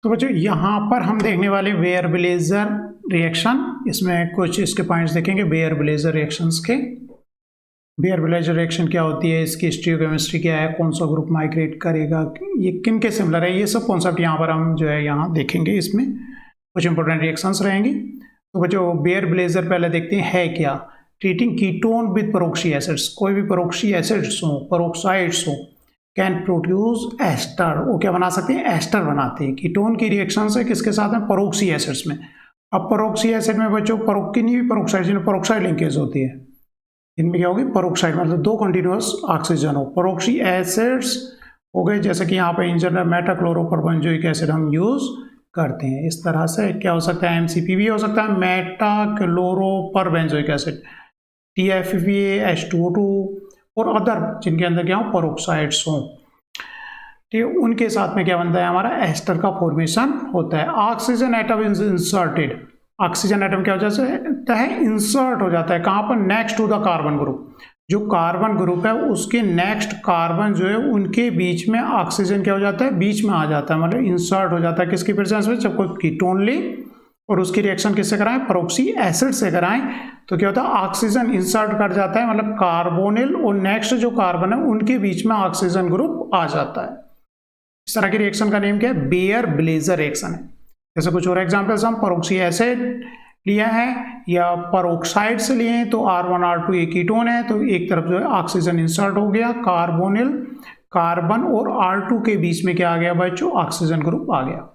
तो बच्चों यहाँ पर हम देखने वाले वेयर ब्लेजर रिएक्शन, इसमें कुछ इसके पॉइंट्स देखेंगे वेयर ब्लेजर रिएक्शंस के। वेयर ब्लेजर रिएक्शन क्या होती है, इसकी स्टीरियोकेमिस्ट्री क्या है, कौन सा ग्रुप माइग्रेट करेगा, ये किन के सिमिलर है, ये सब कॉन्सेप्ट यहाँ पर हम जो है यहाँ देखेंगे। इसमें कुछ इंपॉर्टेंट रिएक्शंस रहेंगी। तो बच्चों वेयर ब्लेजर पहले देखते हैं है क्या। Treating ketone with peroxy acids, कोई भी पेरोक्सी एसिड्स हो, पेरोक्साइड्स हो, कैन प्रोड्यूस एस्टर, वो क्या बना सकते हैं, एस्टर बनाते हैं। कीटोन की रिएक्शन से किसके साथ में, पेरोक्सी एसिड्स में। अब पेरोक्सी एसिड में बच्चों किन्हीं भी पेरोक्साइड, जिनमें पेरोक्साइड लिंकेज होती है, इनमें क्या होगी, पेरोक्साइड मतलब दो कंटिन्यूअस ऑक्सीजन हो। पेरोक्सी एसिड्स हो गए, जैसे कि यहाँ पे इन जनरल मेटाक्लोरोपरबेंजोइक एसिड हम यूज करते हैं। इस तरह से क्या हो सकता है, एमसीपी भी हो सकता है, मेटाक्लोरोपरबेंजोइक एसिड, TFPA, H2O2 और अदर जिनके अंदर क्या हो, पेरोक्साइड्स हों, ठीक है, उनके साथ में क्या बनता है, हमारा एस्टर का फॉर्मेशन होता है। Oxygen atom is inserted, oxygen atom क्या हो जाता है, इंसर्ट हो जाता है कहाँ पर, next to the carbon group. जो कार्बन ग्रुप है उसके नेक्स्ट कार्बन जो है उनके बीच में ऑक्सीजन क्या हो जाता है, बीच में आ जाता है, मतलब इंसर्ट हो जाता है। किसकी प्रेजेंस में, जब कोई कीटोन ले और उसकी रिएक्शन किससे कराएं, पेरोक्सी एसिड से कराएं, तो क्या होता है, ऑक्सीजन इंसर्ट कर जाता है, मतलब कार्बोनिल और नेक्स्ट जो कार्बन है उनके बीच में ऑक्सीजन ग्रुप आ जाता है। इस तरह की रिएक्शन का नेम क्या है, बेयर ब्लेजर रिएक्शन है। जैसे कुछ और एग्जांपल्स हम पेरोक्सी एसिड लिया है या पेरोक्साइड से लिए हैं, तो R1 R2 एक कीटोन है, तो एक तरफ जो है ऑक्सीजन इंसर्ट हो गया, कार्बोनिल कार्बन और R2 के बीच में क्या आ गया बच्चों, ऑक्सीजन ग्रुप आ गया।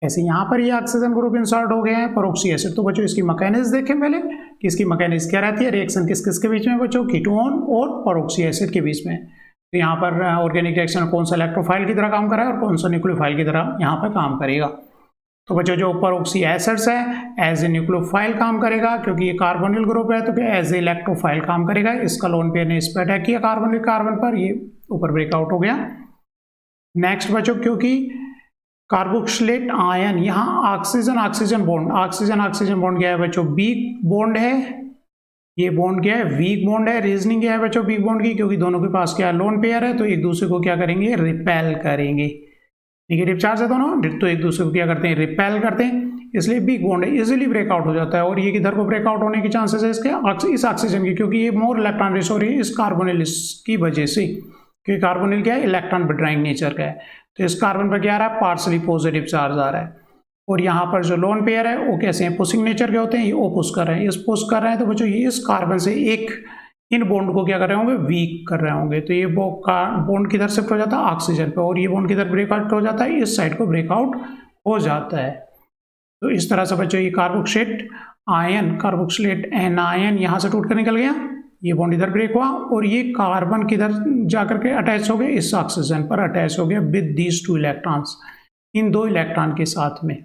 ऐसे यहाँ पर ये ऑक्सीजन ग्रुप इंसर्ट हो गए हैं पेरोक्सी एसिड। तो बच्चों इसकी मैकेनिज्म देखें पहले कि इसकी मैकेनिज्म क्या रहती है, रिएक्शन किस किस के बीच में बच्चों, कीटोन और पेरोक्सी एसिड के बीच में। तो यहाँ पर ऑर्गेनिक रिएक्शन कौन सा इलेक्ट्रोफाइल की तरह काम करेगा और कौन सा न्यूक्लियोफाइल की तरह यहाँ पर काम करेगा। तो बच्चों जो पेरोक्सी एसिड्स है एज ए न्यूक्लियोफाइल काम करेगा, क्योंकि ये कार्बोनिल ग्रुप है, तो क्या एज ए इलेक्ट्रोफाइल काम करेगा। इसका लोन पेयर ने इस पर अटैक किया कार्बोनिल कार्बन पर, ये ऊपर ब्रेकआउट हो गया। नेक्स्ट बच्चों, क्योंकि कार्बोक्सिलेट आयन, यहाँ oxygen oxygen bond, oxygen oxygen bond क्या है बच्चों, वीक बॉन्ड है, ये बॉन्ड क्या है, वीक बॉन्ड है। रीजनिंग क्या है बच्चों वीक बॉन्ड की, क्योंकि दोनों के पास क्या है, लोन पेयर है, तो एक दूसरे को क्या करेंगे, रिपेल करेंगे। नेगेटिव चार्ज है दोनों, तो एक दूसरे को क्या करते हैं, रिपेल करते हैं, इसलिए वीक बॉन्ड है, इजिली ब्रेकआउट हो जाता है। और ये किधर को ब्रेकआउट होने की चांसेस है इसके, इस ऑक्सीजन की, क्योंकि ये मोर इलेक्ट्रॉन रिच हो रही है इस कार्बोनिल की वजह से, क्योंकि कार्बोनिल क्या है, इलेक्ट्रॉन विड्राइंग नेचर का है। तो इस कार्बन पर क्या आ रहा है, पार्सली पॉजिटिव चार्ज आ रहा है। और यहाँ पर जो लोन पेयर है वो कैसे हैं, पुशिंग नेचर के होते हैं, ये ओ पुश कर रहे हैं, इस पुश कर रहे हैं, तो बच्चों ये इस कार्बन से एक इन बॉन्ड को क्या कर रहे होंगे, वीक कर रहे होंगे। तो ये बॉन्ड किधर शिफ्ट हो जाता है, ऑक्सीजन पे, और ये बॉन्ड किधर ब्रेकआउट हो जाता है, इस साइड को ब्रेकआउट हो जाता है। तो इस तरह से बच्चों ये कार्बोक्सिलेट आयन, कार्बोक्सिलेट एनायन यहाँ से टूट कर निकल गया, ये बॉन्ड इधर ब्रेक हुआ, और ये कार्बन किधर जाकर के अटैच हो गए, इस ऑक्सीजन पर अटैच हो गया विद दीज टू इलेक्ट्रॉन्स, इन दो इलेक्ट्रॉन के साथ में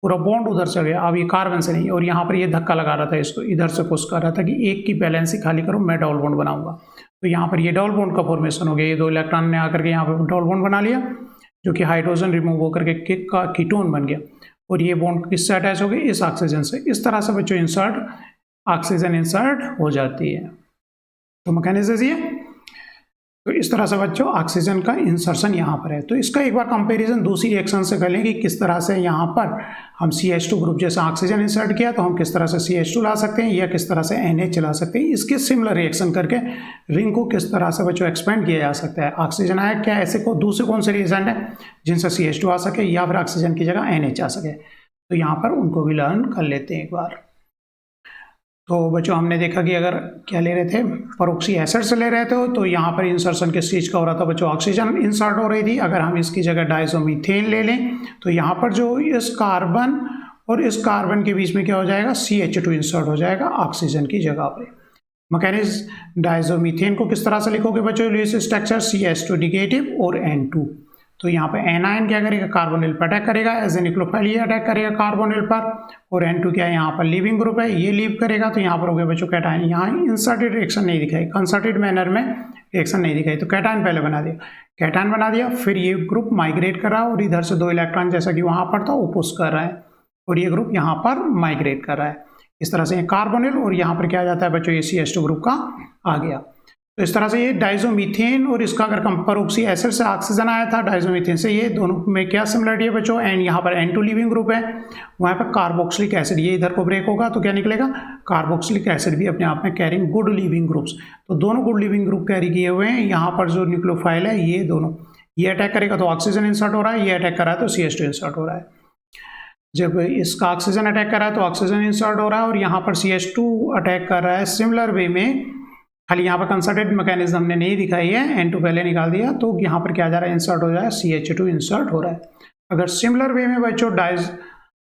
पूरा बॉन्ड उधर से गया। अब ये कार्बन से नहीं, और यहाँ पर ये धक्का लगा रहा था, इसको इधर से पुश कर रहा था कि एक की बैलेंस ही खाली करो, मैं डबल बॉन्ड बनाऊंगा। तो यहाँ पर ये डबल बॉन्ड का फॉर्मेशन हो गया, ये दो इलेक्ट्रॉन ने आकर के यहाँ पर डबल बॉन्ड बना लिया, जो कि हाइड्रोजन रिमूव होकर के किक का कीटोन बन गया, और ये बॉन्ड किससे अटैच हो गई, इस ऑक्सीजन से। इस तरह से बच्चों इंसर्ट, ऑक्सीजन इंसर्ट हो जाती है। तो मैकेनिज्म ये, तो इस तरह से बच्चों ऑक्सीजन का इंसर्शन यहाँ पर है। तो इसका एक बार कंपैरिजन दूसरी रिएक्शन से कर लें कि किस तरह से यहाँ पर हम CH2 ग्रुप जैसा ऑक्सीजन इंसर्ट किया तो हम किस तरह से CH2 ला सकते हैं, या किस तरह से NH ला सकते हैं। इसके सिमिलर रिएक्शन करके रिंग को किस तरह से बच्चों एक्सपेंड किया जा सकता है। ऑक्सीजन आया, क्या ऐसे को दूसरे कौन से रिएजेंट है जिनसे CH2 आ सके, या फिर ऑक्सीजन की जगह NH आ सके, तो यहाँ पर उनको भी लर्न कर लेते हैं एक बार। तो बच्चों हमने देखा कि अगर क्या ले रहे थे, पेरोक्सी एसिड से ले रहे थे, तो यहाँ पर इंसर्शन किस चीज़ का हो रहा था बच्चों, ऑक्सीजन इंसर्ट हो रही थी। अगर हम इसकी जगह डाइज़ोमीथेन ले लें, तो यहाँ पर जो इस कार्बन और इस कार्बन के बीच में क्या हो जाएगा, CH2 इंसर्ट हो जाएगा ऑक्सीजन की जगह पर। मैकेनिज्म, डाइज़ोमीथेन को किस तरह से लिखोगे बच्चों, लुईस स्ट्रक्चर CH2 नेगेटिव और N2। तो यहाँ पे एनायन क्या करेगा, कार्बोनिल पर अटैक करेगा, एज ए न्यूक्लियोफाइल ये अटैक करेगा कार्बोनिल पर, और N2 क्या है, यहाँ पर लीविंग ग्रुप है, ये लीव करेगा। तो यहाँ पर हो गया बच्चों कैटायन, यहाँ इंसर्टेड रिएक्शन नहीं दिखाई, कंसर्टेड मैनर में रिएक्शन नहीं दिखाई, तो कैटायन पहले बना दिया, कैटायन बना दिया, फिर ये ग्रुप माइग्रेट कर रहा है, और इधर से दो इलेक्ट्रॉन जैसा कि वहाँ पर था वो पुश कर रहा है, और ये ग्रुप यहाँ पर माइग्रेट कर रहा है। इस तरह से कार्बोनिल, और यहाँ पर क्या आ जाता है बच्चों, ये CH2 ग्रुप का आ गया। तो इस तरह से ये डाइजोमीथेन और इसका अगर परोक्सी एसिड से ऑक्सीजन आया था, डाइजोमीथेन से, ये दोनों में क्या सिमिलरिटी है बच्चों, एंड यहाँ पर N2 लिविंग ग्रुप है, वहाँ पर कार्बोक्सिलिक एसिड, ये इधर को ब्रेक होगा तो क्या निकलेगा, कार्बोक्सिलिक एसिड भी अपने आप में कैरिंग गुड लिविंग ग्रुप्स, तो दोनों गुड लिविंग ग्रुप कैरी किए हुए हैं। यहाँ पर जो न्यूक्लियोफाइल है ये दोनों, ये अटैक करेगा तो ऑक्सीजन इंसर्ट हो रहा है, ये अटैक कर रहा है तो CH2 इंसर्ट हो रहा है। जब इसका ऑक्सीजन अटैक कर रहा है तो ऑक्सीजन इंसर्ट हो रहा है, और यहाँ पर CH2 अटैक कर रहा है सिमिलर वे में, खाली यहाँ पर कंसर्टेड मैकेनिज्म हमने नहीं दिखाई है, N2 पहले निकाल दिया, तो यहाँ पर क्या जा रहा है, इंसर्ट हो जाए, CH2 इंसर्ट हो रहा है। अगर सिमिलर वे में बच्चों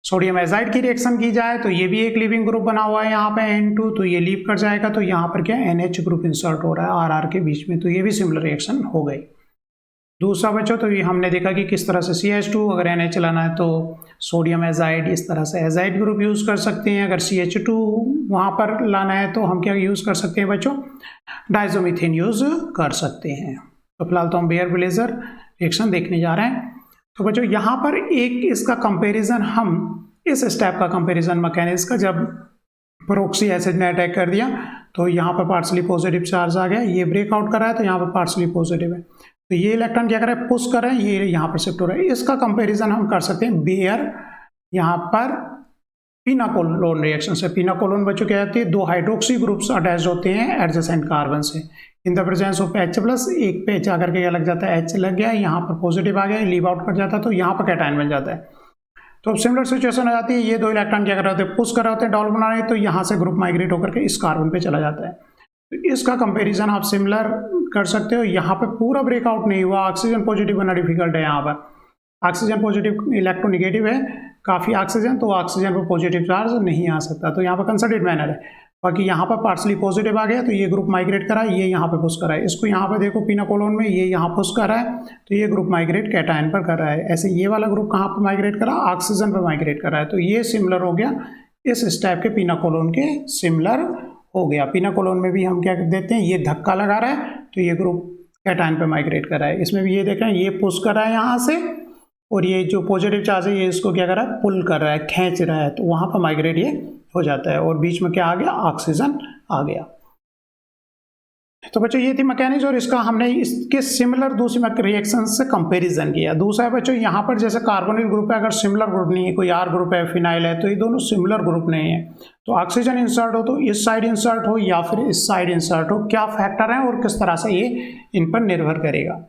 सोडियम एजाइड की रिएक्शन की जाए तो ये भी एक लिविंग ग्रुप बना हुआ है यहाँ पे N2, तो ये लीव कर जाएगा, तो यहाँ पर क्या NH ग्रुप इंसर्ट हो रहा है RR के बीच में, तो ये भी सिमिलर रिएक्शन हो गई। दूसरा बच्चों, तो ये हमने देखा कि किस तरह से CH2 अगर NH लाना है तो सोडियम एजाइड, इस तरह से एजाइड ग्रुप यूज़ कर सकते हैं। अगर CH2 वहाँ पर लाना है तो हम क्या यूज़ कर सकते हैं बच्चों, डाइजोमीथेन यूज़ कर सकते हैं। तो फिलहाल तो हम बेयर ब्लेजर रिएक्शन देखने जा रहे हैं। तो बच्चों यहाँ पर एक इसका कंपेरिजन, हम इस स्टेप का कंपेरिजन मैकेनिज्म का, जब परोक्सी एसिड ने अटैक कर दिया तो यहाँ पर पार्सली पॉजिटिव चार्ज आ गया, ये ब्रेकआउट कर रहा है तो यहाँ पर पार्सली पॉजिटिव है, तो ये इलेक्ट्रॉन क्या कर रहा है, पुश कर रहे हैं, ये यहाँ पर शिफ्ट हो रहा है। इसका कंपैरिजन हम कर सकते हैं बेयर यहाँ पर पिनाकोलोन रिएक्शन से। पिनाकोलोन बच्चों क्या होती है, दो हाइड्रोक्सी ग्रुप्स अटैच होते हैं एडजेसेंट कार्बन से, इन द प्रेजेंस ऑफ H+, एक पे H आकर के क्या लग जाता है, H लग गया, यहाँ पर पॉजिटिव आ गया, लीव आउट कर जाता है तो यहाँ पर कैटायन बन जाता है। तो अब सिमिलर सिचुएशन हो जाती है, ये दो इलेक्ट्रॉन क्या कर रहे होते हैं, पुश कर रहे होते हैं डबल बना रहे हैं, तो यहाँ से ग्रुप माइग्रेट होकर के इस कार्बन पे चला जाता है। तो इसका कंपैरिजन आप सिमिलर कर सकते हो। यहाँ पे पूरा ब्रेकआउट नहीं हुआ, ऑक्सीजन पॉजिटिव बनना डिफिकल्ट है, यहाँ पर ऑक्सीजन पॉजिटिव इलेक्ट्रोनिगेटिव है काफ़ी ऑक्सीजन, तो ऑक्सीजन पर पॉजिटिव चार्ज नहीं आ सकता, तो यहाँ पर कंसर्टेड मैनर है। बाकी यहाँ पर पार्सली पॉजिटिव आ गया तो ये ग्रुप माइग्रेट करा, ये यहाँ पे पुश करा है, इसको यहाँ पर देखो पिनाकोलोन में ये यहाँ पुश कर रहा है तो ये ग्रुप माइग्रेट कैटायन पर कर रहा है। ऐसे ये वाला ग्रुप कहाँ पर माइग्रेट करा, ऑक्सीजन पर माइग्रेट कर रहा है, तो ये सिमिलर हो गया इस स्टेप के पिनाकोलोन के सिमिलर हो गया। पिनाकोलोन में भी हम क्या देते हैं, ये धक्का लगा रहा है तो ये ग्रुप कैटायन पे माइग्रेट कर रहा है। इसमें भी ये देखें, ये पुश कर रहा है यहाँ से, और ये जो पॉजिटिव चार्ज है ये इसको क्या कर रहा है, पुल कर रहा है, खींच रहा है, तो वहाँ पर माइग्रेट ये हो जाता है, और बीच में क्या आ गया, ऑक्सीजन आ गया। तो बच्चों ये थी मैकेनिज्म, और इसका हमने इसके सिमिलर दूसरी रिएक्शन से कंपैरिजन किया। दूसरा है बच्चों, यहाँ पर जैसे कार्बोनिल ग्रुप है, अगर सिमिलर ग्रुप नहीं है, कोई R ग्रुप है, फिनाइल है, तो ये दोनों सिमिलर ग्रुप नहीं है, तो ऑक्सीजन इंसर्ट हो तो इस साइड इंसर्ट हो या फिर इस साइड इंसर्ट हो, क्या फैक्टर है और किस तरह से ये इन पर निर्भर करेगा।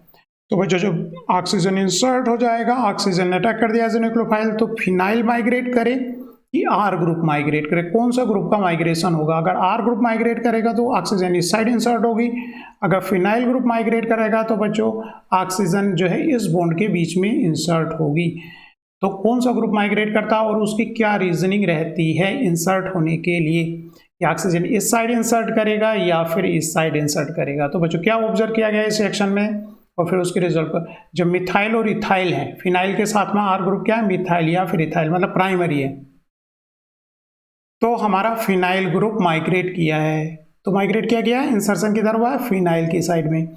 तो बच्चों जब ऑक्सीजन इंसर्ट हो जाएगा, ऑक्सीजन ने अटैक कर दिया एज ए न्यूक्लियोफाइल, तो फिनाइल माइग्रेट करे कि R ग्रुप माइग्रेट करे, कौन सा ग्रुप का माइग्रेशन होगा। अगर R ग्रुप माइग्रेट करेगा तो ऑक्सीजन इस साइड इंसर्ट होगी, अगर फिनाइल ग्रुप माइग्रेट करेगा तो बच्चों ऑक्सीजन जो है इस बॉन्ड के बीच में इंसर्ट होगी। तो कौन सा ग्रुप माइग्रेट करता है और उसकी क्या रीजनिंग रहती है इंसर्ट होने के लिए, या ऑक्सीजन इस साइड इंसर्ट करेगा या फिर इस साइड इंसर्ट करेगा। तो बच्चों क्या ऑब्जर्व किया गया इस सेक्शन में, और फिर उसके रिजल्ट पर, जब मिथाइल और इथाइल है, फिनाइल के साथ में R ग्रुप क्या है, मिथाइल या फिर इथाइल, मतलब प्राइमरी है, तो हमारा फिनाइल ग्रुप माइग्रेट किया है। तो माइग्रेट किया गया है, इंसर्शन किधर हुआ है, फिनाइल की साइड में।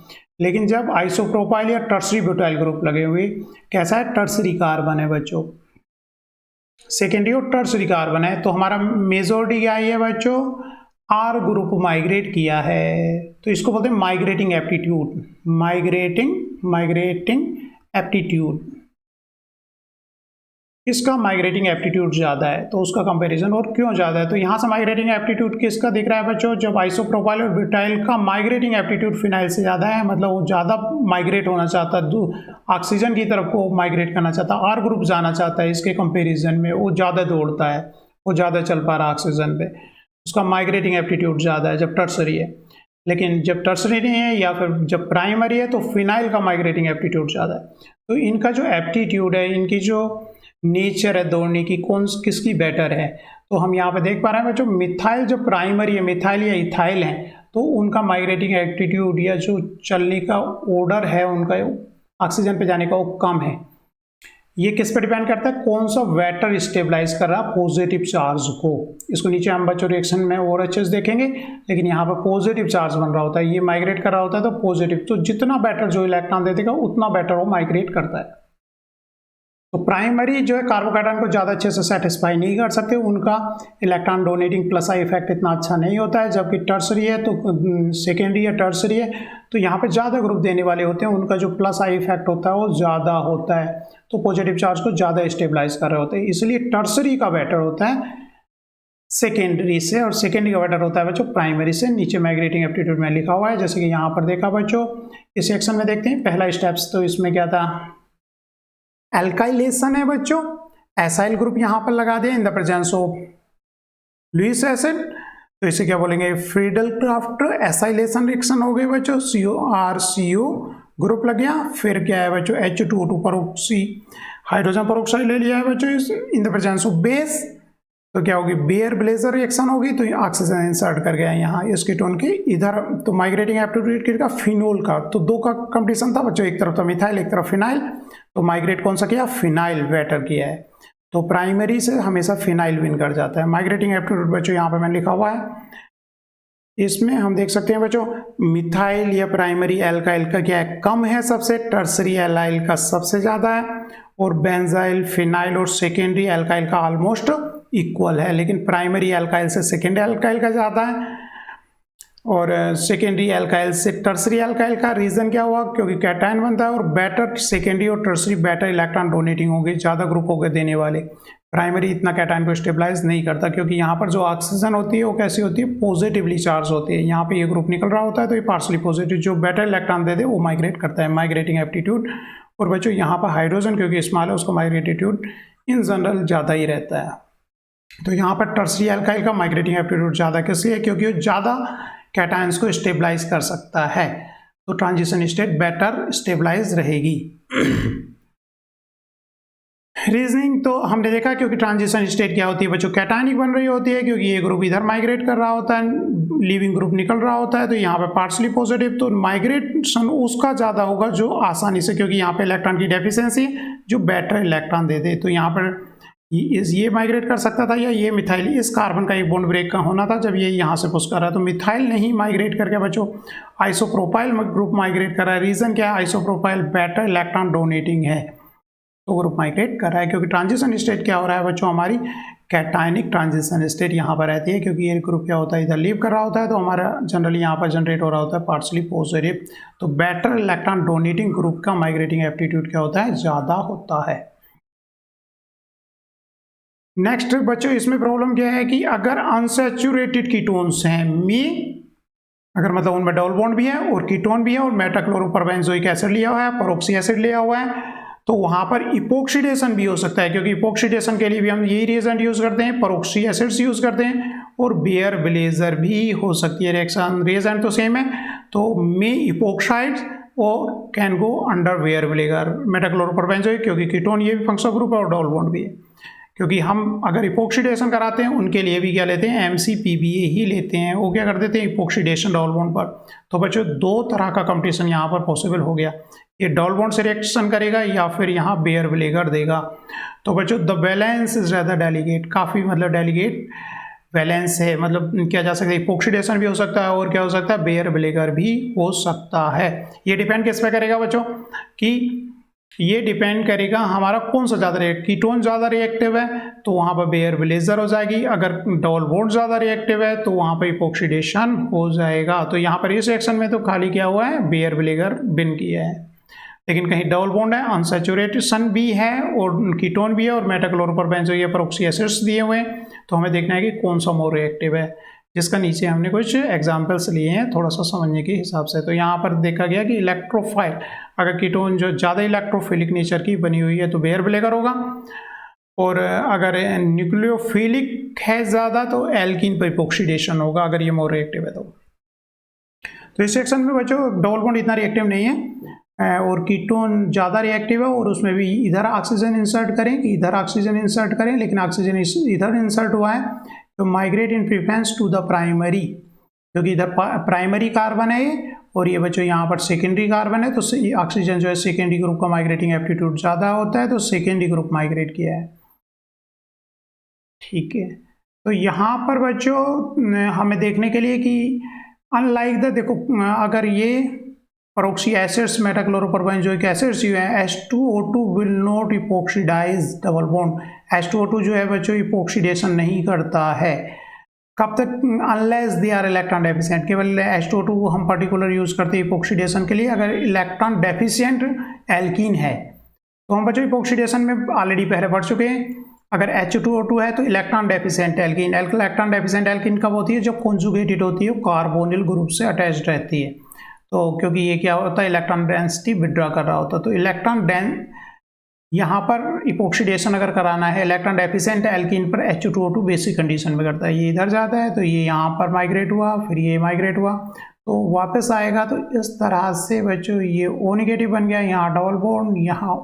लेकिन जब आइसोप्रोपाइल या टर्सरी ब्यूटाइल ग्रुप लगे हुए, कैसा है, टर्सरी कार्बन है बच्चों, सेकेंडरी और टर्सरी कार्बन है, तो हमारा मेजॉरिटी क्या है बच्चों, R ग्रुप माइग्रेट किया है, तो इसको बोलते हैं माइग्रेटिंग एप्टीट्यूड, माइग्रेटिंग एप्टीट्यूड, इसका माइग्रेटिंग एप्टीट्यूड ज़्यादा है, तो उसका कंपैरिजन। और क्यों ज़्यादा है, तो यहाँ से माइग्रेटिंग एप्टीट्यूड किसका दिख रहा है बच्चों, जब आइसोप्रोपाइल और ब्यूटाइल का माइग्रेटिंग एप्टीट्यूड फिनाइल से ज़्यादा है, मतलब वो ज़्यादा माइग्रेट होना चाहता है, ऑक्सीजन की तरफ को माइग्रेट करना चाहता है, R ग्रुप जाना चाहता है, इसके कंपेरिजन में वो ज़्यादा दौड़ता है, वो ज़्यादा चल पा रहा है ऑक्सीजन पे, उसका माइग्रेटिंग एप्टीट्यूड ज़्यादा है जब टर्सरी है। लेकिन जब टर्सरी नहीं है या फिर जब प्राइमरी है तो फिनाइल का माइग्रेटिंग एप्टीट्यूड ज़्यादा है। तो इनका जो एप्टीट्यूड है, इनकी जो नेचर है दौड़ने की, कौन किसकी बेटर है, तो हम यहाँ पे देख पा रहे हैं बच्चों, मिथाइल जो प्राइमरी है, मिथाइल या इथाइल है, तो उनका माइग्रेटिंग एप्टीट्यूड या जो चलने का ऑर्डर है उनका ऑक्सीजन पे जाने का वो कम है। ये किस पे डिपेंड करता है, कौन सा वेटर स्टेबलाइज कर रहा है पॉजिटिव चार्ज को। इसको नीचे हम बच्चों रिएक्शन में और अच्छे से देखेंगे, लेकिन यहाँ पर पॉजिटिव चार्ज बन रहा होता है, ये माइग्रेट कर रहा होता है तो पॉजिटिव, तो जितना बेटर जो इलेक्ट्रॉन दे देगा उतना बेटर वो माइग्रेट करता है। तो प्राइमरी जो है कार्बोकैटायन को ज़्यादा अच्छे से सेटिस्फाई नहीं कर सकते, उनका electron donating plus I effect इतना अच्छा नहीं होता है, जबकि टर्सरी है तो सेकेंडरी या टर्सरी है तो यहाँ पे ज़्यादा ग्रुप देने वाले होते हैं, उनका जो प्लस आई इफेक्ट होता है वो ज़्यादा होता है, तो पॉजिटिव चार्ज को ज़्यादा स्टेबलाइज कर रहे होते हैं, इसलिए टर्सरी का बेटर होता है सेकेंडरी से, और सेकेंडरी का बेटर होता है बच्चों प्राइमरी से। नीचे माइग्रेटिंग एप्टीट्यूड में लिखा हुआ है, जैसे कि यहाँ पर देखा बच्चों, इस सेक्शन में देखते हैं पहला स्टेप्स, तो इसमें क्या था, एल्काइलेशन है बच्चों, एसाइल ग्रुप यहां पर लगा दें in the presence of Lewis acid, तो इसे क्या बोलेंगे, फ्रीडल क्राफ्ट एसाइलेशन रिएक्शन हो गई बच्चों, COR ग्रुप लग गया। फिर क्या है बच्चों, H2O2 परोक्सी हाइड्रोजन परोक्साइड ले लिया है बच्चों इन द प्रेजेंस ऑफ बेस, तो क्या होगी, बेयर ब्लेजर रिएक्शन होगी, तो ऑक्सीजन इंसर्ट कर गया यहाँ इस कीटोन के इधर, तो माइग्रेटिंग एप्टीट्यूड का फिनोल का, तो दो का कंपटीशन था बच्चों, एक तरफ था मिथाइल एक तरफ फिनाइल, तो माइग्रेट कौन सा किया, फिनाइल बेटर किया है, तो प्राइमरी से हमेशा फिनाइल विन कर जाता है। माइग्रेटिंग एप्टीट्यूड बच्चों यहाँ पे मैंने लिखा हुआ है, इसमें हम देख सकते हैं बच्चों मिथाइल या प्राइमरी एल्काइल का क्या है, कम है सबसे, टर्सरी एलाइल का सबसे ज्यादा है, और बेंजाइल फिनाइल और सेकेंडरी एल्काइल का ऑलमोस्ट इक्वल है, लेकिन प्राइमरी एल्काइल से सेकेंडरी एल्काइल का ज्यादा है, और सेकेंडरी एल्काइल से टर्सरी एल्काइल का। रीजन क्या हुआ, क्योंकि कैटायन बनता है और बेटर सेकेंडरी और टर्सरी बेटर इलेक्ट्रॉन डोनेटिंग होंगे, ज्यादा ग्रुप होकर देने वाले। प्राइमरी इतना कैटायन को स्टेबलाइज नहीं करता, क्योंकि यहाँ पर जो ऑक्सीजन होती है वो कैसी होती है, पॉजिटिवली चार्ज होती है, यहाँ पे ये ग्रुप निकल रहा होता है तो ये पार्सली पॉजिटिव, जो बेटर इलेक्ट्रॉन दे दे वो माइग्रेट करता है, माइग्रेटिंग एप्टीट्यूड। और बच्चों यहाँ पर हाइड्रोजन क्योंकि स्मॉल है उसका माइग्रेटिट्यूड इन जनरल ज़्यादा ही रहता है, तो यहाँ पर टर्सरी एल्काइल का माइग्रेटिंग एप्टीट्यूड ज़्यादा किसलिए, क्योंकि वो ज़्यादा कैटायंस को स्टेबलाइज कर सकता है, तो ट्रांजिशन स्टेट बेटर स्टेबलाइज रहेगी। रीजनिंग तो हमने देखा, क्योंकि ट्रांजिशन स्टेट क्या होती है बच्चों, कैटायनिक बन रही होती है, क्योंकि ये ग्रुप इधर माइग्रेट कर रहा होता है, लीविंग ग्रुप निकल रहा होता है, तो यहाँ पे पार्सली पॉजिटिव, तो माइग्रेशन उसका ज़्यादा होगा जो आसानी से, क्योंकि यहाँ पे इलेक्ट्रॉन की डेफिशिएंसी जो बेटर इलेक्ट्रॉन दे दे, तो यहाँ पर ये माइग्रेट कर सकता था, या ये मिथाइल, इस कार्बन का एक बॉन्ड ब्रेक का होना था जब ये यहाँ से पुश कर रहा है, तो मिथाइल नहीं माइग्रेट करके बच्चों आइसोप्रोपाइल ग्रुप माइग्रेट कर रहा है। रीजन क्या है, आइसोप्रोपाइल बेटर इलेक्ट्रॉन डोनेटिंग है तो ग्रुप माइग्रेट कर रहा है, क्योंकि ट्रांजिशन स्टेट क्या हो रहा है बच्चों, हमारी कैटायनिक ट्रांजिशन स्टेट यहाँ पर रहती है, क्योंकि ये ग्रुप क्या होता है, इधर लीव कर रहा होता है, तो हमारा जनरली यहाँ पर जनरेट हो रहा होता है पार्सली पॉजिटिव, तो बेटर इलेक्ट्रॉन डोनेटिंग ग्रुप का माइग्रेटिंग एप्टीट्यूड क्या होता है, ज़्यादा होता है। नेक्स्ट बच्चों इसमें प्रॉब्लम क्या है कि अगर अनसैचुरेटेड कीटोन्स हैं अगर मतलब उनमें डबल बॉन्ड भी है और कीटोन भी है और मेटाक्लोरोपेंजोइक एसिड लिया हुआ है, परोक्सी एसिड लिया हुआ है, तो वहां पर इपोक्सीडेशन भी हो सकता है, क्योंकि इपोक्सीडेशन के लिए भी हम यही रिएजेंट यूज करते हैं, परोक्सी एसिड्स यूज करते हैं, और बेयर ब्लेजर भी हो सकती है रिएक्शन, रिएजेंट तो सेम है, तो मे इपोक्साइड्स और can go under Baeyer blazer, metachloroperbenzoic क्योंकि कीटोन ये भी फंक्शनल ग्रुप है और डबल बॉन्ड भी है, क्योंकि हम अगर इपोक्सीडेशन कराते हैं उनके लिए भी क्या लेते हैं, MCPBA ही लेते हैं, वो क्या कर देते हैं इपोक्सीडेशन डबल बॉन्ड पर। तो बच्चों दो तरह का कंपटीशन यहाँ पर पॉसिबल हो गया, ये डबल बॉन्ड से रिएक्शन करेगा या फिर यहाँ बेयर ब्लेगर देगा। तो बच्चों the valence is rather delegate, काफ़ी मतलब डेलीगेट वैलेंस है, मतलब क्या जा सकता है, इपोक्सीडेशन भी हो सकता है और क्या हो सकता है, बेयर ब्लेगर भी हो सकता है। ये डिपेंड किस पे करेगा बच्चों, कि ये डिपेंड करेगा हमारा कौन सा ज़्यादा कीटोन ज़्यादा रिएक्टिव है तो वहाँ पर बेयर ब्लेजर हो जाएगी, अगर डबल बॉन्ड ज़्यादा रिएक्टिव है तो वहाँ पर इपोक्सीडेशन हो जाएगा। तो यहाँ पर इस रिएक्शन में तो खाली क्या हुआ है, बेयर ब्लेगर विन किया है, लेकिन कहीं डबल बॉन्ड है, अनसैचुरेशन भी है और कीटोन भी है और मेटाक्लोरोपेंजोइक परोक्सी एसिड्स दिए हुए हैं, तो हमें देखना है कि कौन सा मोर रिएक्टिव है, जिसका नीचे हमने कुछ एग्जाम्पल्स लिए हैं थोड़ा सा समझने के हिसाब से। तो यहाँ पर देखा गया कि इलेक्ट्रोफाइल, अगर कीटोन जो ज़्यादा इलेक्ट्रोफिलिक नेचर की बनी हुई है तो बेयर ब्लेगर होगा, और अगर न्यूक्लियोफिलिक है ज़्यादा तो एल्कीन पर इपोक्सीडेशन होगा, अगर ये मोर रिएक्टिव है तो इस सेक्शन में बच्चों डबल बॉन्ड इतना रिएक्टिव नहीं है और कीटोन ज़्यादा रिएक्टिव है, और उसमें भी इधर ऑक्सीजन इंसर्ट करें कि इधर ऑक्सीजन इंसर्ट करें, लेकिन ऑक्सीजन इधर इंसर्ट हुआ है तो migrate in preference to the primary, क्योंकि इधर प्राइमरी कार्बन है ये और ये बच्चों यहाँ पर सेकेंडरी कार्बन है, तो ऑक्सीजन जो है सेकेंडरी ग्रुप का माइग्रेटिंग एप्टीट्यूड ज़्यादा होता है, तो सेकेंडरी ग्रुप माइग्रेट किया है। ठीक है, तो यहाँ पर बच्चों हमें देखने के लिए कि अनलाइक द, देखो अगर ये परोक्सी एसिड्स मेटाक्लोरोपरबेंजोइक एसिड्स जो है H2O2 will not epoxidize double bond. H2O2 जो है बच्चों इपोक्सीडेशन नहीं करता है। कब तक? Unless they are electron deficient. केवल H2O2 को हम पर्टिकुलर यूज करते हैं इपोक्सीडेशन के लिए अगर इलेक्ट्रॉन डेफिशिएंट एल्कीन है। तो हम बच्चों इपोक्सीडेशन में ऑलरेडी पहले पढ़ चुके हैं। अगर H2O2 है तो electron deficient alkene. Electron deficient alkene कब होती है? जब कॉन्जुगेटेड होती है, कार्बोनिल ग्रुप से अटैच्ड रहती है। तो क्योंकि ये क्या होता है, इलेक्ट्रॉन डेंसिटी विड्रॉ कर रहा होता है। तो इलेक्ट्रॉन यहाँ पर इपोक्सीडेशन अगर कराना है इलेक्ट्रॉन डेफिशिएंट एल्कीन पर H2O2 बेसिक कंडीशन में करता है। ये इधर जाता है तो ये यहाँ पर माइग्रेट हुआ, फिर ये माइग्रेट हुआ तो वापस आएगा। तो इस तरह से बच्चों ये O नेगेटिव बन गया, यहाँ डबल बॉन्ड, यहाँ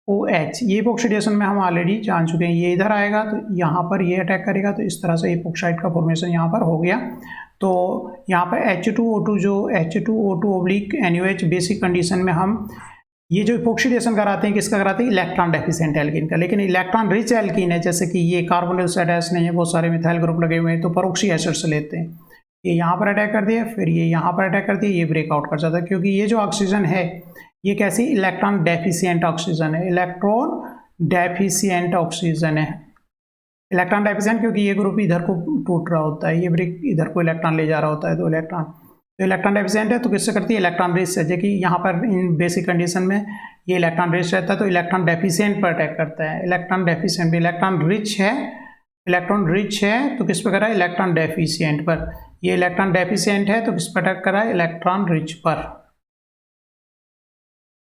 OH। ये इपोक्सीडेशन में हम ऑलरेडी जान चुके हैं। ये इधर आएगा तो यहाँ पर ये अटैक करेगा तो इस तरह से इपोक्साइड का फॉर्मेशन यहाँ पर हो गया। तो यहाँ पर H2O2 जो H2O2/NaOH बेसिक कंडीशन में हम ये जो इपोक्सीडेशन कराते हैं किसका कराते हैं? इलेक्ट्रॉन डेफिशिएंट एल्कीन का। लेकिन इलेक्ट्रॉन रिच एल्कीन है, जैसे कि ये कार्बोनिल से अटैच नहीं है, बहुत सारे मिथाइल ग्रुप लगे हुए हैं, तो परोक्सी एसिड से लेते हैं। ये यहाँ पर अटैक कर दिया, फिर ये यहाँ पर अटैक कर दिया, ये ब्रेकआउट कर जाता है। क्योंकि ये जो ऑक्सीजन है ये कैसी इलेक्ट्रॉन डेफिशिएंट ऑक्सीजन है, इलेक्ट्रॉन डेफिशिएंट ऑक्सीजन है। इलेक्ट्रॉन डेफिशिएंट क्योंकि ये ग्रुप इधर को टूट रहा होता है, ये ब्रेक इधर को इलेक्ट्रॉन ले जा रहा होता है, तो इलेक्ट्रॉन डेफिशिएंट है तो किससे करती है? इलेक्ट्रॉन रिच से। जबकि यहाँ पर इन बेसिक कंडीशन में ये इलेक्ट्रॉन रिच रहता है तो इलेक्ट्रॉन डेफिशिएंट पर अटैक करता है। इलेक्ट्रॉन डेफिशिएंट, इलेक्ट्रॉन रिच है तो किस पर करा है? इलेक्ट्रॉन डेफिशिएंट पर। ये इलेक्ट्रॉन डेफिशिएंट है तो किस पर अटैक करा है? इलेक्ट्रॉन रिच पर।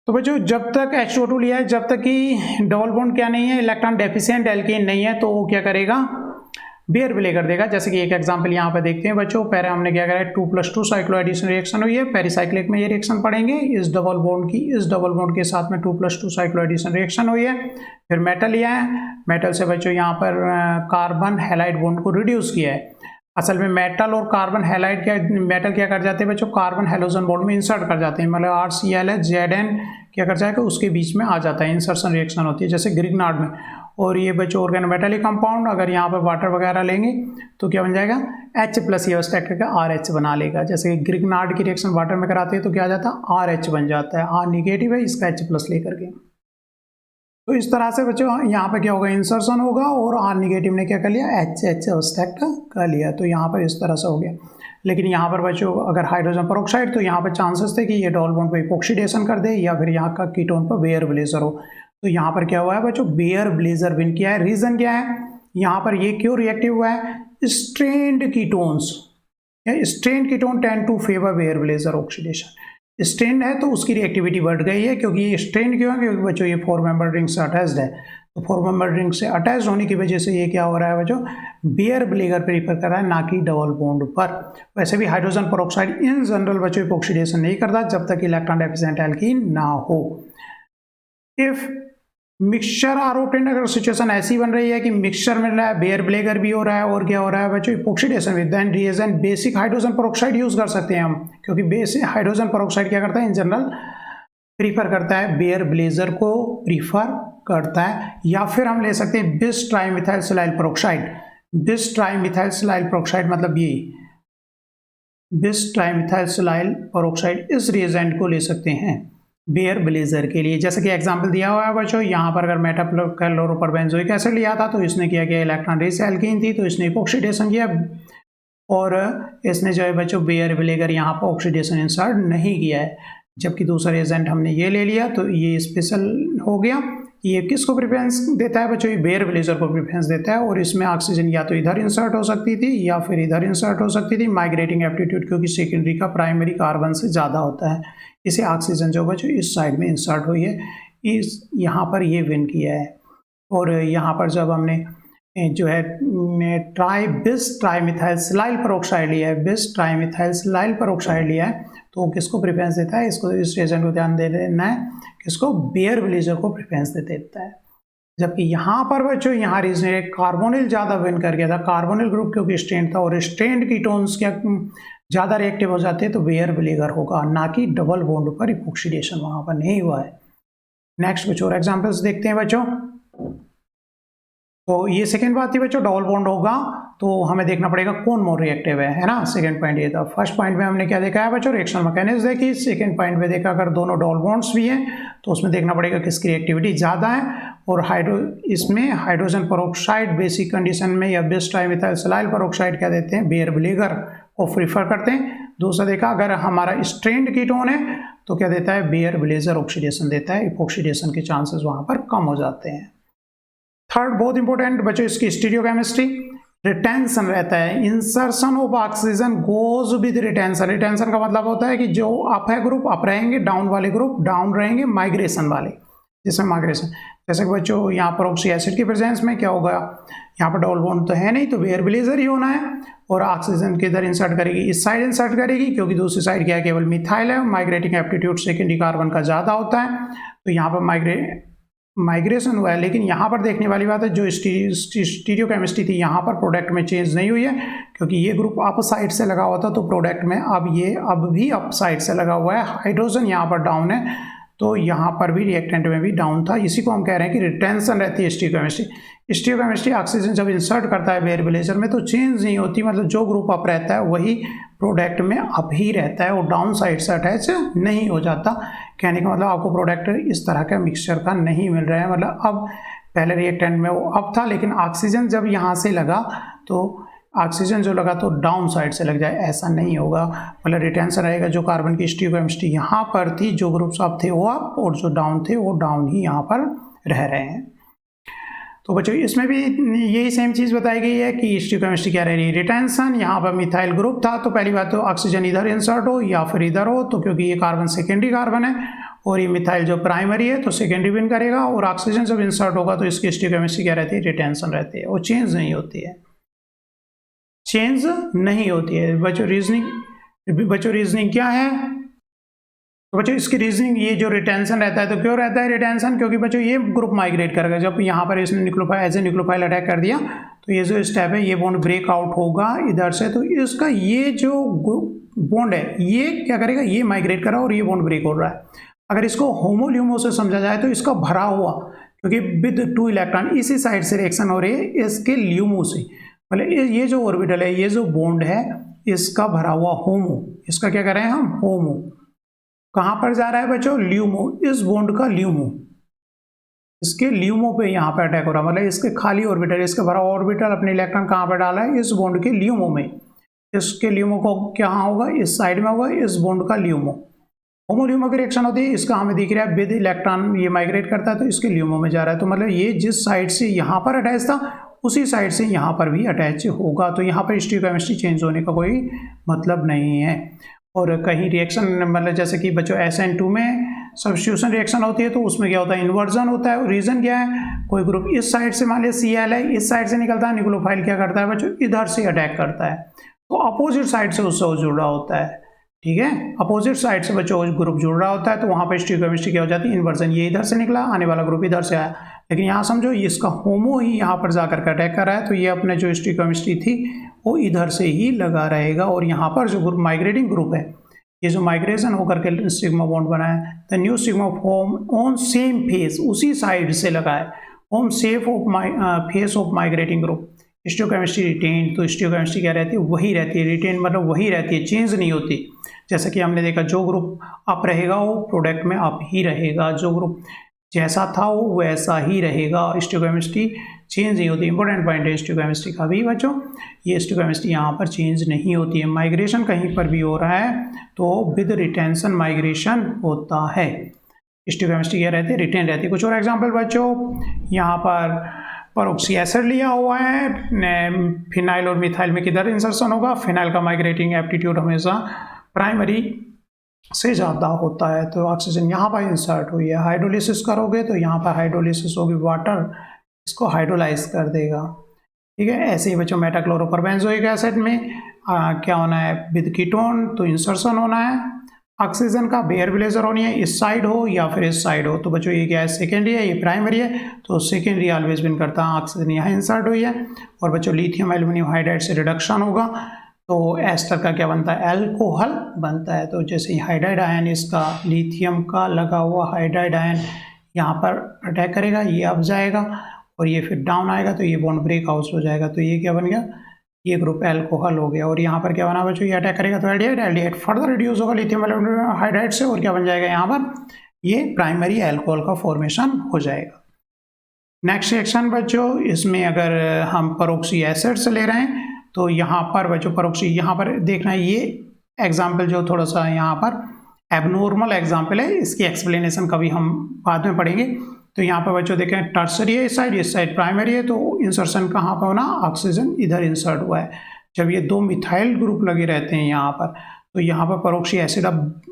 तो बच्चों जब तक H2O2 लिया है, जब तक कि डबल बॉन्ड क्या नहीं है, इलेक्ट्रॉन डेफिशिएंट एल्कीन नहीं है, तो वो क्या करेगा? बेयर प्ले कर देगा। जैसे कि एक एग्जांपल यहाँ पे देखते हैं बच्चों। पहले हमने क्या करा है 2+2 साइक्लोएडिशन रिएक्शन हुई है, पेरिसाइक्लिक में ये रिएक्शन पढ़ेंगे। इस डबल बॉन्ड के साथ में 2+2 साइक्लोएडिशन रिएक्शन हुई है। फिर मेटल लिया है, मेटल से बच्चों यहाँ पर कार्बन हैलाइड बॉन्ड को रिड्यूस किया है। असल में मेटल और कार्बन हैलाइड मेटल क्या कर जाते हैं बच्चों? कार्बन हेलोजन बॉन्ड में इंसर्ट कर जाते हैं। मतलब RCl ZN क्या कर जाएगा? उसके बीच में आ जाता है, इंसर्शन रिएक्शन होती है, जैसे ग्रिग्नार्ड में। और ये बच्चों ऑर्गेनोमेटेलिक कंपाउंड अगर यहाँ पर वाटर वगैरह लेंगे तो क्या बन जाएगा? H+ ये उस का RH बना लेगा। जैसे ग्रिग्नार्ड की रिएक्शन वाटर में कराते हैं तो क्या आ जाता है? RH बन जाता है। R निगेटिव है, इसका H+ लेकर के। तो इस तरह से बच्चों यहाँ पे क्या होगा? इंसर्शन होगा और R निगेटिव ने क्या कर लिया? H अब्स्ट्रैक्ट कर लिया। तो यहाँ पर इस तरह से हो गया। लेकिन यहाँ पर बच्चों अगर हाइड्रोजन पेरोक्साइड तो यहाँ पर चांसेस थे कि ये डबल बॉन्ड पे इपोक्सीडेशन कर दे या फिर यहाँ का कीटोन पर बेयर ब्लेजर हो। तो यहाँ पर क्या हुआ है बच्चों? बेयर ब्लेजर विन किया है। रीजन क्या है? यहाँ पर ये क्यों रिएक्टिव हुआ है? Strained ketones, strained ketone tend to favour Baeyer Villiger oxidation. Strained है तो उसकी रिएक्टिविटी बढ़ गई है। क्योंकि ये स्ट्रेन्ड क्यों है? क्योंकि बच्चों ये 4 मेंबर रिंग से अटैच्ड है। तो 4 मेंबर रिंग से अटैच होने की वजह से ये क्या हो रहा है बच्चों? बेयर ब्लेजर प्रीफर कर रहा है, ना कि डबल बॉन्ड पर। वैसे भी हाइड्रोजन पेरोक्साइड इन जनरल बच्चों इपोक्सीडेशन नहीं करता जब तक इलेक्ट्रॉन डेफिशिएंट एल्कीन ना हो। इफ मिक्सचर आर ऑब्टेन्ड, अगर सिचुएशन ऐसी बन रही है कि मिक्सचर मिल रहा है, बेयर ब्लेजर भी हो रहा है और क्या हो रहा है बच्चों? Epoxidation with then reagent basic hydrogen peroxide use कर सकते हैं हम। क्योंकि बेसिक हाइड्रोजन पेरोक्साइड क्या करता है? इन जनरल प्रीफर करता है, बेयर ब्लेजर को प्रीफर करता है। या फिर हम ले सकते हैं बिस ट्राइमिथाइल सिलाइल पेरोक्साइड। बिस ट्राइमिथाइल सिलाइल पेरोक्साइड मतलब ये बिस ट्राइमिथाइल सिलाइल पेरोक्साइड, इस रिएजेंट को ले सकते हैं बेयर ब्लेजर के लिए। जैसे कि एग्जांपल दिया हुआ है बच्चों, यहाँ पर अगर मेटाक्लोरोपरबेंजोइक एसिड लिया था तो इसने क्या किया? इलेक्ट्रॉन रिच एल्कीन थी तो इसने इपोक्सीडेशन किया, और इसने जो है बच्चों बेयर ब्लेजर यहाँ पर ऑक्सीडेशन इंसर्ट नहीं किया है। जबकि दूसरा एजेंट हमने ये ले लिया तो ये स्पेशल हो गया। ये किसको प्रेफरेंस देता है बच्चों? ये बेयर ब्लेजर को प्रेफरेंस देता है। और इसमें ऑक्सीजन या तो इधर इंसर्ट हो सकती थी या फिर इधर इंसर्ट हो सकती थी। माइग्रेटिंग एप्टीट्यूड क्योंकि सेकेंडरी का प्राइमरी कार्बन से ज़्यादा होता है, इसे ऑक्सीजन जो बच्चों इस साइड में इंसर्ट हुई है, इस यहाँ पर ये विन किया है। और यहाँ पर जब हमने जो है बिस ट्राइमिथाइल सिलाइल पेरोक्साइड लिया है, बिस ट्राइमिथाइल सिलाइल पेरोक्साइड लिया है, तो किसको प्रेफरेंस देता है? इसको, इस रिएजेंट को ध्यान दे देना है, किसको? बेयर ब्लेजर को प्रेफरेंस दे देता है। जबकि यहाँ पर बच्चों यहाँ रीजन कार्बोनिल ज़्यादा विन कर गया था। कार्बोनिल ग्रुप क्योंकि स्ट्रेंड था और स्ट्रेंड कीटोन्स क्या ज़्यादा रिएक्टिव हो जाते हैं तो बेयर ब्लेजर होगा, ना कि डबल बॉन्ड पर इपोक्सीडेशन वहाँ पर नहीं हुआ है। नेक्स्ट कुछ और एग्जाम्पल्स देखते हैं बच्चों। तो ये सेकेंड बात थी बच्चों, डबल बॉन्ड होगा तो हमें देखना पड़ेगा कौन मोर रिएक्टिव है ना। सेकेंड पॉइंट ये था। फर्स्ट पॉइंट में हमने क्या देखा है बच्चों, रिएक्शन मैकेनिज्म देखी। सेकेंड पॉइंट में देखा अगर दोनों डबल बॉन्ड्स भी हैं तो उसमें देखना पड़ेगा किसकी रिएक्टिविटी ज़्यादा है। और इसमें हाइड्रोजन पेरोक्साइड बेसिक कंडीशन में या बेस्ट ट्राइमिथाइल सेलाइल पेरोक्साइड क्या देते हैं, बेयर विनेगर को प्रीफर करते हैं। दूसरा देखा अगर हमारा स्ट्रेंड कीटोन है तो क्या देता है, बेयर विलेजर ऑक्सीडेशन देता है, ऑक्सीडेशन के चांसेस वहाँ पर कम हो जाते हैं। थर्ड बहुत इंपॉर्टेंट बच्चों इसकी स्टीरियोकेमिस्ट्री, रिटेंशन रहता है। Insertion of oxygen goes with retention. Retention का मतलब होता है कि जो अप है ग्रुप अप रहेंगे, डाउन वाले ग्रुप डाउन रहेंगे, माइग्रेशन वाले जिसमें माइग्रेशन। जैसे कि बच्चों यहाँ पर ऑक्सी एसिड की प्रेजेंस में क्या होगा, यहाँ पर डबल बॉन्ड तो है नहीं तो बेयर विलेजर ही होना है, और ऑक्सीजन किधर इंसर्ट करेगी, इस साइड इंसर्ट करेगी, क्योंकि दूसरी साइड क्या है, केवल मिथाइल है। माइग्रेटिंग एप्टीट्यूड सेकेंडरी कार्बन का ज़्यादा होता है, तो यहाँ पर माइग्रेशन हुआ है। लेकिन यहाँ पर देखने वाली बात है, जो स्टीरियोकेमिस्ट्री थी यहाँ पर प्रोडक्ट में चेंज नहीं हुई है, क्योंकि ये ग्रुप अप साइड से लगा हुआ था तो प्रोडक्ट में अब भी अप साइड से लगा हुआ है। हाइड्रोजन यहाँ पर डाउन है तो यहाँ पर भी रिएक्टेंट में भी डाउन था। इसी को हम कह रहे हैं कि रिटेंशन रहती है स्टीरियोकेमिस्ट्री। स्टीरियोकेमिस्ट्री ऑक्सीजन जब इंसर्ट करता है बेयर विलेजर में तो चेंज नहीं होती, मतलब जो ग्रुप अप रहता है वही प्रोडक्ट में अप ही रहता है, वो डाउन साइड से अटैच नहीं हो जाता। कहने का मतलब आपको प्रोडक्ट इस तरह का मिक्सचर का नहीं मिल रहा है, मतलब अब पहले रिएक्टेंट में वो अप था लेकिन ऑक्सीजन जब यहाँ से लगा तो ऑक्सीजन जो लगा तो डाउन साइड से लग जाए, ऐसा नहीं होगा। मतलब रिटेंशन रहेगा, जो कार्बन की स्टीरियोकेमिस्ट्री यहाँ पर थी, जो ग्रुप्स अप थे वो अप और जो डाउन थे वो डाउन ही यहाँ पर रह रहे हैं। तो बच्चों इसमें भी यही सेम चीज़ बताई गई है कि स्टीरियोकेमिस्ट्री क्या रह रही है, रिटेंशन। यहाँ पर मिथाइल ग्रुप था तो पहली बात तो ऑक्सीजन इधर इंसर्ट हो या फिर इधर हो, तो क्योंकि ये कार्बन सेकेंडरी कार्बन है और ये मिथाइल जो प्राइमरी है तो सेकेंडरी विन करेगा, और ऑक्सीजन जब इंसर्ट होगा तो इसकी स्टीरियोकेमिस्ट्री क्या रहती है, रिटेंशन रहती है, वो चेंज नहीं होती है, चेंज नहीं होती है। बच्चों रीजनिंग क्या है, तो बच्चों इसकी रीजनिंग ये जो रिटेंशन रहता है तो क्यों रहता है रिटेंशन, क्योंकि बच्चों ये ग्रुप माइग्रेट करेगा। जब यहाँ पर इसने न्यूक्लियोफाइल अटैक कर दिया तो ये जो स्टेप है ये बॉन्ड ब्रेक आउट होगा इधर से, तो इसका ये जो बॉन्ड है ये क्या करेगा, ये माइग्रेट करा और ये बॉन्ड ब्रेक हो रहा है। अगर इसको होमोल्यूमो से समझा जाए तो इसका भरा हुआ, क्योंकि विद 2 इलेक्ट्रॉन इसी साइड से रिएक्शन हो रही है इसके ल्यूमो से, मतलब ये जो ऑर्बिटल है ये जो बॉन्ड है इसका भरा हुआ होमो, इसका क्या कर रहे हैं हम, होमो। कहाँ पर जा रहा है बच्चों, ल्यूमो, इस बॉन्ड का ल्यूमो, इसके ल्यूमो पे यहाँ पे अटैक हो रहा है, मतलब इसके खाली ऑर्बिटल, इसके भरा ऑर्बिटल अपने इलेक्ट्रॉन कहाँ पर डाला है, इस बॉन्ड के ल्यूमो में। इसके ल्यूमो को क्या होगा, इस साइड में होगा, इस बॉन्ड का ल्यूमो। होमोल्यूमो की रिएक्शन होती है, इसका हमें दिख रहा है विद इलेक्ट्रॉन ये माइग्रेट करता है तो इसके ल्यूमो में जा रहा है, तो मतलब ये जिस साइड से यहाँ पर अटैच था उसी साइड से यहाँ पर भी अटैच होगा, तो यहाँ पर स्टीरियोकेमिस्ट्री चेंज होने का कोई मतलब नहीं है। और कहीं रिएक्शन मतलब जैसे कि बच्चों SN2 में सब्स्टिट्यूशन रिएक्शन होती है तो उसमें क्या होता है, इन्वर्जन होता है। रीजन क्या है, कोई ग्रुप इस साइड से मान लिया Cl है, इस साइड से निकलता है, न्यूक्लियोफाइल क्या करता है बच्चों, इधर से अटैक करता है, तो अपोजिट साइड से उससे जुड़ रहा होता है, ठीक है, अपोजिट साइड से बच्चों ग्रुप जुड़ रहा होता है, तो वहाँ पर स्टीरियोकेमिस्ट्री क्या हो जाती है, इन्वर्जन। ये इधर से निकला, आने वाला ग्रुप इधर से आया, लेकिन यहाँ समझो इसका होमो ही यहाँ पर जाकर के अटैक कर रहा है, तो ये अपने जो स्टीरियोकेमिस्ट्री थी वो इधर से ही लगा रहेगा। और यहाँ पर जो ग्रुप माइग्रेटिंग ग्रुप है, ये जो माइग्रेशन होकर के सिग्मा बॉन्ड बना है, the new sigma form on same face, उसी साइड से लगा है, on safe of face of migrating group. Stereochemistry retain, तो स्टीरियोकेमिस्ट्री क्या रहती है, वही रहती है, रिटेन मतलब वही रहती है, चेंज नहीं होती। जैसा कि हमने देखा जो ग्रुप अप रहेगा वो प्रोडक्ट में अप ही रहेगा, जो ग्रुप जैसा था वो वैसा ही रहेगा, स्टीरियोकेमिस्ट्री चेंज नहीं होती। इंपॉर्टेंट पॉइंट है स्टीरियोकेमिस्ट्री का भी बच्चों, ये स्टीरियोकेमिस्ट्री यहाँ पर चेंज नहीं होती है। माइग्रेशन कहीं पर भी हो रहा है तो विद रिटेंशन माइग्रेशन होता है, स्टीरियोकेमिस्ट्री क्या रहती है, रिटेन रहती है। कुछ और एग्जाम्पल बच्चों, यहाँ पर पेरोक्सी एसिड लिया हुआ है, फिनाइल और मिथाइल में किधर इंसर्शन होगा, फिनाइल का माइग्रेटिंग एप्टीट्यूड हमेशा प्राइमरी से ज़्यादा होता है, तो ऑक्सीजन यहाँ पर इंसर्ट हुई है। हाइड्रोलिसिस करोगे तो यहाँ पर हाइड्रोलिसिस होगी, वाटर इसको हाइड्रोलाइज कर देगा, ठीक है। ऐसे ही बच्चों मेटाक्लोरोपरबेंजोइक एसिड में क्या होना है, विद कीटोन तो इंसर्शन होना है, ऑक्सीजन का बेयर विलेजर होनी है, इस साइड हो या फिर इस साइड हो, तो बच्चों ये क्या है, सेकेंडरी है, ये प्राइमरी है, तो सेकेंडरी ऑलवेज विन करता है, ऑक्सीजन यहाँ इंसर्ट हुई है। और बच्चों लिथियम एल्यूमिनियम हाइड्राइड से रिडक्शन होगा तो एस्टर का क्या बनता है, एल्कोहल बनता है। तो जैसे ही हाइड्राइड आयन, इसका लिथियम का लगा हुआ हाइड्राइड आयन यहाँ पर अटैक करेगा, ये अब जाएगा और ये फिर डाउन आएगा तो ये बॉन्ड ब्रेक आउट हो जाएगा, तो ये क्या बन गया, ये ग्रुप एल्कोहल हो गया। और यहाँ पर क्या बना बच्चों, ये अटैक करेगा तो एल्डिहाइड, एल्डिहाइड फर्दर रिड्यूस होगा लिथियम हाइड्राइड से और क्या बन जाएगा यहाँ पर, ये प्राइमरी अल्कोहल का फॉर्मेशन हो जाएगा। नेक्स्ट सेक्शन बच्चों, इसमें अगर हम परोक्सी एसिड्स ले रहे हैं तो यहाँ पर बच्चों परोक्सी, यहाँ पर देखना है ये एग्जाम्पल जो थोड़ा सा यहाँ पर एबनॉर्मल एग्जाम्पल है, इसकी एक्सप्लेनेशन कभी हम बाद में पढ़ेंगे। तो यहाँ पर बच्चों देखें टर्सरी है इस साइड प्राइमरी है, तो इंसर्शन कहाँ पर होना, ऑक्सीजन इधर इंसर्ट हुआ है। जब ये दो मिथाइल ग्रुप लगे रहते हैं यहाँ पर, तो यहाँ पर परोक्सी एसिड अब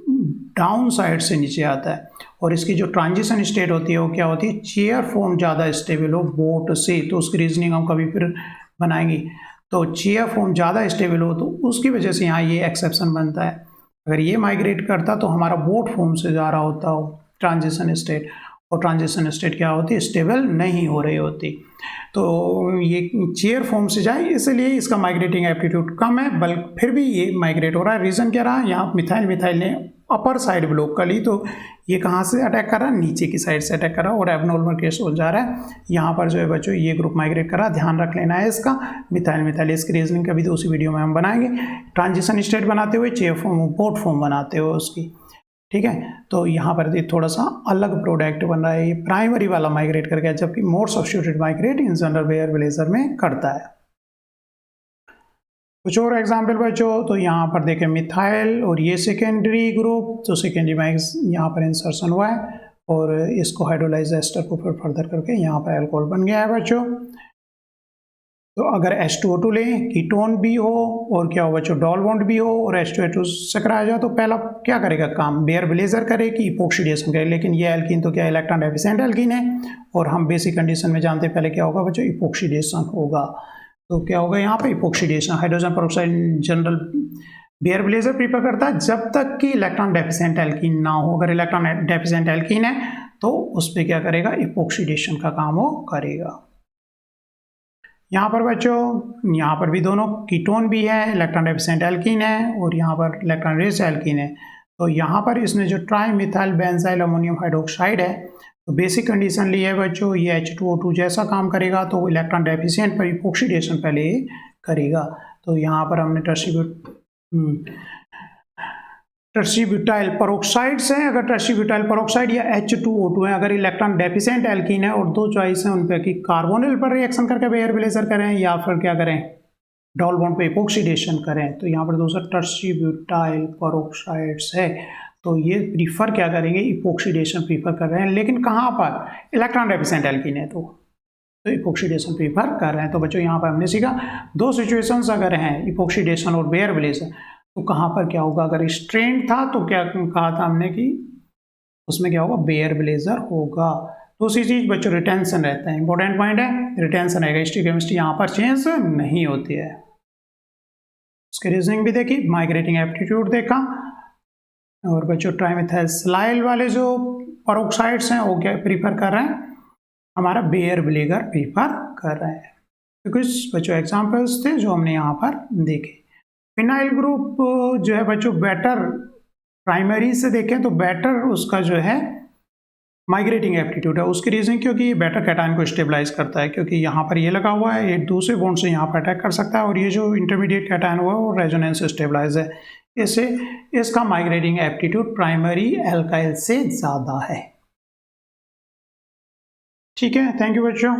डाउन साइड से नीचे आता है और इसकी जो ट्रांजिशन स्टेट होती है वो क्या होती है, चेयर फॉर्म ज़्यादा स्टेबल हो बोट से, तो उसकी रीजनिंग हम कभी फिर बनाएंगे। तो चेयर फॉर्म ज़्यादा स्टेबल हो तो उसकी वजह से यहाँ ये एक्सेप्शन बनता है। अगर ये माइग्रेट करता तो हमारा बोट फॉर्म से जा रहा होता हो ट्रांजिशन स्टेट, और ट्रांजिशन स्टेट क्या होती है, स्टेबल नहीं हो रही होती। तो ये चेयर फॉर्म से जाए इसलिए इसका माइग्रेटिंग एप्टीट्यूड कम है, बल्कि फिर भी ये माइग्रेट हो रहा है। रीज़न क्या रहा, यहाँ मिथाइल ने अपर साइड ब्लॉक कर ली, तो ये कहाँ से अटैक कर रहा है, नीचे की साइड से अटैक कर रहा है और एबनॉर्मल केस हो जा रहा है। यहाँ पर जो है बच्चों ये ग्रुप माइग्रेट कर रहा है, ध्यान रख लेना है इसका। मिथाइल इसकी रीजनिंग कभी तो उसी वीडियो में हम बनाएंगे। ट्रांजिशन स्टेट बनाते हुए चेयर फॉर्म बोट फॉर्म बनाते हुए उसकी, ठीक है। तो यहाँ पर थोड़ा सा अलग प्रोडक्ट बन रहा है, ये प्राइमरी वाला माइग्रेट कर गया, जबकि more substituted migrate in general Baeyer Villiger में करता है। कुछ और एग्जाम्पल बच्चों, तो यहाँ पर देखें मिथाइल और ये सेकेंडरी ग्रुप, तो सेकेंडरी में यहाँ पर इंसर्शन हुआ है और इसको हाइड्रोलाइज एस्टर को फिर फर्दर करके यहाँ पर अल्कोहल बन गया है बच्चों। तो अगर H2O2 लें, कीटोन भी हो और क्या हो बच्चों, डबल बॉन्ड भी हो और H2O2 से कराया जाए, तो पहला क्या करेगा काम, बेयर ब्लेजर करे कि इपोक्सीडेशन करे। लेकिन ये एल्कीन तो क्या इलेक्ट्रॉन डेफिशिएंट एल्कीन है और हम बेसिक कंडीशन में जानते हैं पहले क्या होगा बच्चों, इपोक्सीडेशन होगा। तो क्या होगा यहाँ पे, epoxidation. Hydrogen peroxide general Baeyer blazer prefer करता है जब तक कि इलेक्ट्रॉन डेफिशिएंट एल्कीन ना हो। अगर इलेक्ट्रॉन डेफिशिएंट एल्कीन है तो उस पर क्या करेगा, इपोक्सीडेशन का काम वो करेगा। यहाँ पर बच्चों, यहाँ पर भी दोनों कीटोन भी है, इलेक्ट्रॉन डेफिशिएंट एल्कीन है और यहाँ पर इलेक्ट्रॉन रिच एल्कीन है। तो यहाँ पर इसने जो tri methyl benzyl ammonium hydroxide है, तो बेसिक कंडीशन ली है बच्चों, ये H2O2 जैसा काम करेगा, तो इलेक्ट्रॉन डेफिशिएंट पर इपोक्सीडेशन पहले करेगा। तो यहाँ पर हमने टर्शी ब्यूटाइल परोक्साइड्स हैं, अगर टर्शी ब्यूटाइल परोक्साइड या H2O2 है, अगर इलेक्ट्रॉन डेफिशिएंट एल्कीन है और दो चॉइस है उन पे कि कार्बोनिल पर रिएक्शन करके बेयर ब्लेजर करें या फिर क्या करें, डबल बॉन्ड पे इपोक्सीडेशन करें। तो यहाँ पर दूसरा टर्शी ब्यूटाइल परोक्साइड्स है, तो ये प्रीफर क्या करेंगे, इपोक्सीडेशन प्रीफर कर रहे हैं। लेकिन कहाँ पर, इलेक्ट्रॉन डेफिशिएंट एल्कीन है तो इपोक्सीडेशन प्रीफर कर रहे हैं। तो बच्चों यहाँ पर हमने सीखा दो सिचुएशंस अगर हैं, इपोक्सीडेशन और बेयर ब्लेजर, तो कहाँ पर क्या होगा, अगर स्ट्रेंड था तो क्या कहा था हमने कि उसमें क्या होगा, बेयर ब्लेजर होगा। दूसरी चीज बच्चों रिटेंशन रहता है, इंपॉर्टेंट पॉइंट है, रिटेंशन रहेगा। स्टियोकेमिस्ट्री यहाँ पर चेंज नहीं होती है। उसके रीजनिंग भी देखी, माइग्रेटिंग एप्टीट्यूड देखा और बच्चों ट्राइमेथाइल सिलाइल वाले जो परोक्साइड्स हैं वो क्या प्रीफर कर रहे हैं, हमारा बेयर ब्लेजर प्रीफर कर रहे हैं। तो कुछ बच्चों एग्जाम्पल्स थे जो हमने यहाँ पर देखे। फिनाइल ग्रुप जो है बच्चों बेटर, प्राइमरी से देखें तो बेटर उसका जो है माइग्रेटिंग एप्टीट्यूड है। उसकी रीजन क्योंकि ये बेटर कैटायन को स्टेबलाइज करता है, क्योंकि यहाँ पर ये लगा हुआ है, ये दूसरे बॉन्ड से यहाँ पर अटैक कर सकता है और ये जो इंटरमीडिएट कैटायन हुआ है वो रेजोनेंस से स्टेबलाइज है। इससे इसका माइग्रेटिंग एप्टीट्यूड प्राइमरी एल्काइल से ज़्यादा है। ठीक है, थैंक यू बच्चों।